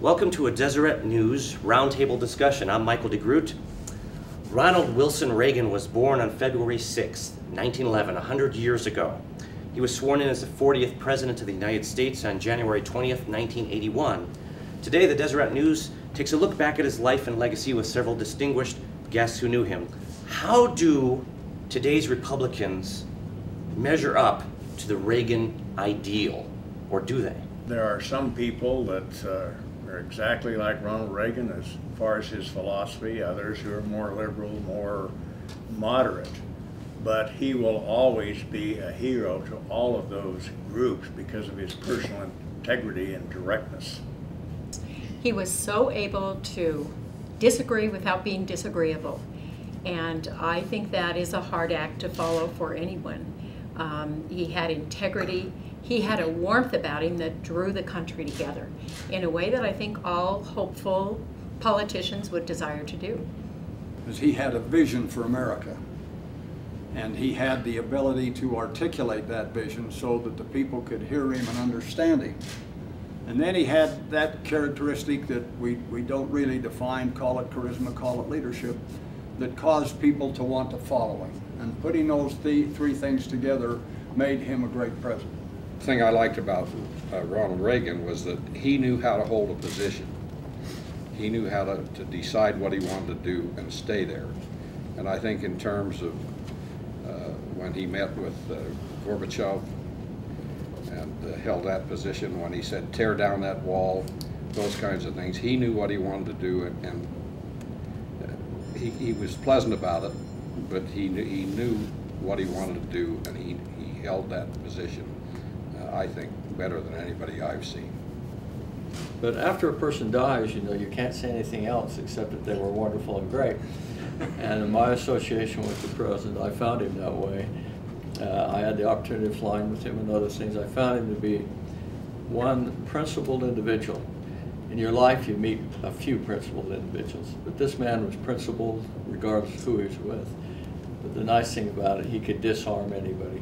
Welcome to a Deseret News Roundtable discussion. I'm Michael DeGroot. Ronald Wilson Reagan was born on February 6, 1911, 100 years ago. He was sworn in as the 40th President of the United States on January 20th, 1981. Today, the Deseret News takes a look back at his life and legacy with several distinguished guests who knew him. How do today's Republicans measure up to the Reagan ideal, or do they? There are some people that are exactly like Ronald Reagan as far as his philosophy, others who are more liberal, more moderate. But he will always be a hero to all of those groups because of his personal integrity and directness. He was so able to disagree without being disagreeable. And I think that is a hard act to follow for anyone. He had integrity. He had a warmth about him that drew the country together in a way that I think all hopeful politicians would desire to do. He had a vision for America, and he had the ability to articulate that vision so that the people could hear him and understand him. And then he had that characteristic that we don't really define, call it charisma, call it leadership, that caused people to want to follow him. And putting those three things together made him a great president. The thing I liked about Ronald Reagan was that he knew how to hold a position. He knew how to decide what he wanted to do and stay there. And I think in terms of when he met with Gorbachev and held that position, when he said tear down that wall, those kinds of things, he knew what he wanted to do, and he was pleasant about it, but he knew what he wanted to do, and he held that position, I think, better than anybody I've seen. But after a person dies, you know, you can't say anything else except that they were wonderful and great. And in my association with the president, I found him that way. I had the opportunity of flying with him and other things. I found him to be one principled individual. In your life, you meet a few principled individuals, but this man was principled regardless of who he was with. But the nice thing about it, he could disarm anybody.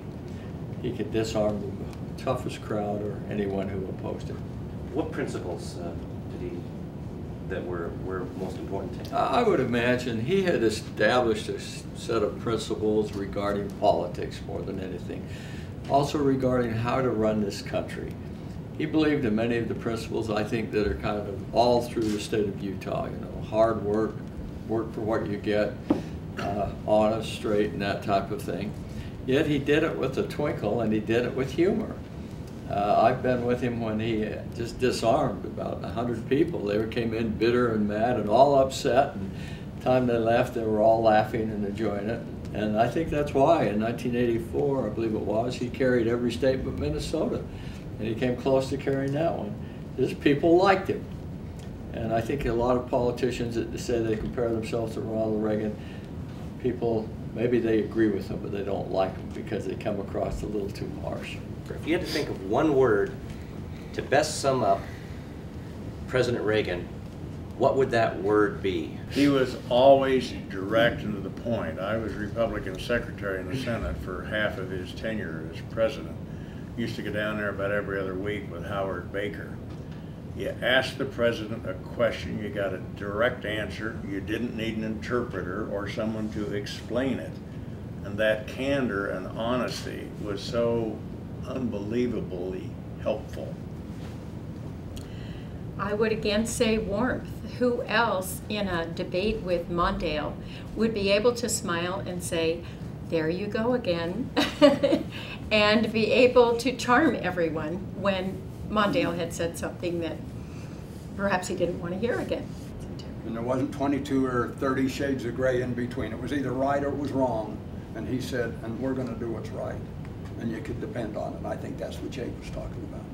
He could disarm the toughest crowd or anyone who opposed him. What principles that were most important to him? I would imagine he had established a set of principles regarding politics more than anything. Also regarding how to run this country. He believed in many of the principles, I think, that are kind of all through the state of Utah. You know, hard work, work for what you get, honest, straight, and that type of thing. Yet he did it with a twinkle, and he did it with humor. I've been with him when he just disarmed about 100 people. They came in bitter and mad and all upset, and the time they left, they were all laughing and enjoying it. And I think that's why in 1984, I believe it was, he carried every state but Minnesota. And he came close to carrying that one. His people liked him. And I think a lot of politicians that say they compare themselves to Ronald Reagan, people, maybe they agree with him, but they don't like him because they come across a little too harsh. If you had to think of one word to best sum up President Reagan, what would that word be? He was always direct and to the point. I was Republican secretary in the Senate for half of his tenure as president. Used to go down there about every other week with Howard Baker. You asked the president a question, you got a direct answer. You didn't need an interpreter or someone to explain it. And that candor and honesty was so unbelievably helpful. I would again say warmth. Who else in a debate with Mondale would be able to smile and say, there you go again, and be able to charm everyone when Mondale had said something that perhaps he didn't want to hear again. And there wasn't 22 or 30 shades of gray in between. It was either right or it was wrong. And he said, and we're going to do what's right. And you could depend on it. And I think that's what Jake was talking about.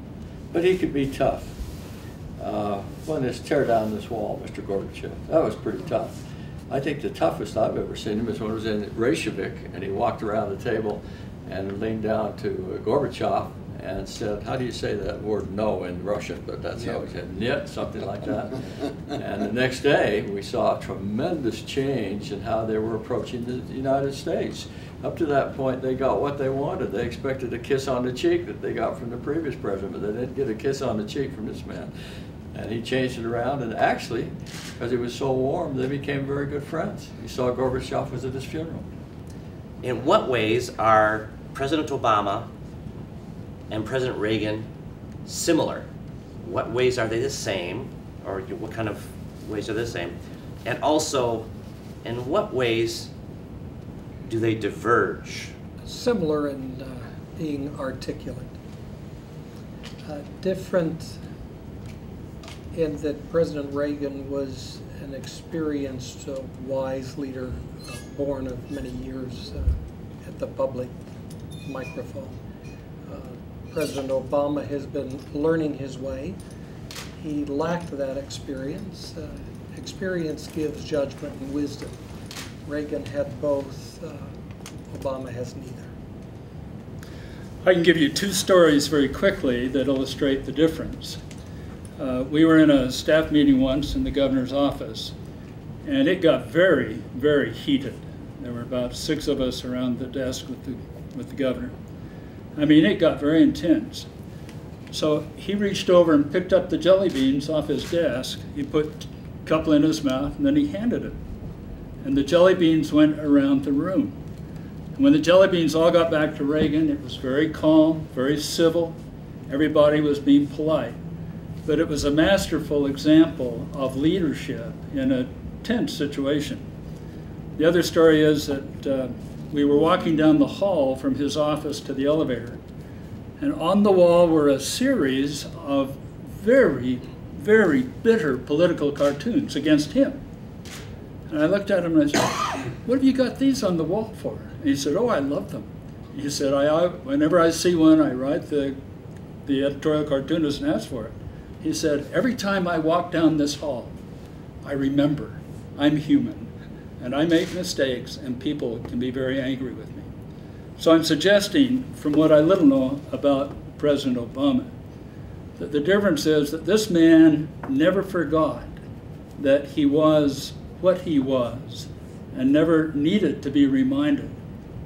But he could be tough. When this tear down this wall, Mr. Gorbachev, that was pretty tough. I think the toughest I've ever seen him is when I was in Reykjavik and he walked around the table and leaned down to Gorbachev and said, how do you say that word no in Russian? But that's how he said, "Niet," something like that. And the next day we saw a tremendous change in how they were approaching the United States. Up to that point they got what they wanted. They expected a kiss on the cheek that they got from the previous president, but they didn't get a kiss on the cheek from this man. And he changed it around, and actually, because he was so warm, they became very good friends. You saw Gorbachev was at his funeral. In what ways are President Obama and President Reagan similar? What ways are they the same, or what kind of ways are they the same? And also, in what ways do they diverge? Similar in being articulate. Different in that President Reagan was an experienced, wise leader, born of many years at the public microphone. President Obama has been learning his way. He lacked that experience. Experience gives judgment and wisdom. Reagan had both. Obama has neither. I can give you two stories very quickly that illustrate the difference. We were in a staff meeting once in the governor's office, and it got very, very heated. There were about 6 of us around the desk with the governor. I mean, it got very intense. So he reached over and picked up the jelly beans off his desk. He put a couple in his mouth, and then he handed it. And the jelly beans went around the room. And when the jelly beans all got back to Reagan, it was very calm, very civil. Everybody was being polite. But it was a masterful example of leadership in a tense situation. The other story is that we were walking down the hall from his office to the elevator, and on the wall were a series of very, very bitter political cartoons against him. And I looked at him and I said, "What have you got these on the wall for?" And he said, "Oh, I love them." He said, whenever I see one, I write the editorial cartoonist and ask for it. He said, "Every time I walk down this hall, I remember I'm human. And I make mistakes, and people can be very angry with me." So I'm suggesting, from what I little know about President Obama, that the difference is that this man never forgot that he was what he was, and never needed to be reminded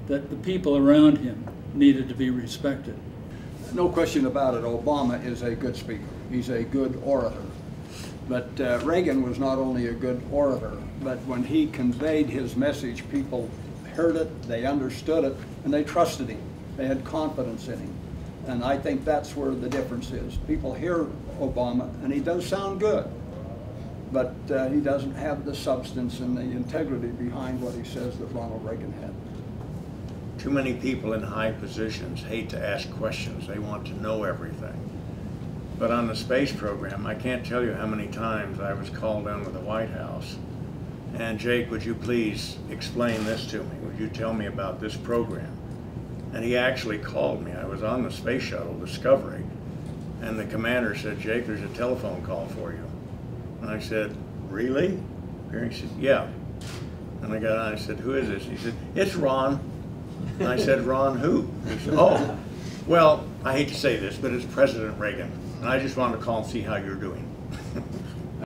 that the people around him needed to be respected. No question about it, Obama is a good speaker. He's a good orator. But Reagan was not only a good orator, but when he conveyed his message, people heard it, they understood it, and they trusted him. They had confidence in him. And I think that's where the difference is. People hear Obama, and he does sound good, but he doesn't have the substance and the integrity behind what he says that Ronald Reagan had. Too many people in high positions hate to ask questions. They want to know everything. But on the space program, I can't tell you how many times I was called into the White House. And Jake, would you please explain this to me? Would you tell me about this program? And he actually called me. I was on the space shuttle, Discovery, and the commander said, "Jake, there's a telephone call for you." And I said, "Really?" And he said, "Yeah." And I got on, I said, "Who is this?" He said, "It's Ron." And I said, "Ron who?" He said, "Oh, well, I hate to say this, but it's President Reagan. And I just wanted to call and see how you're doing."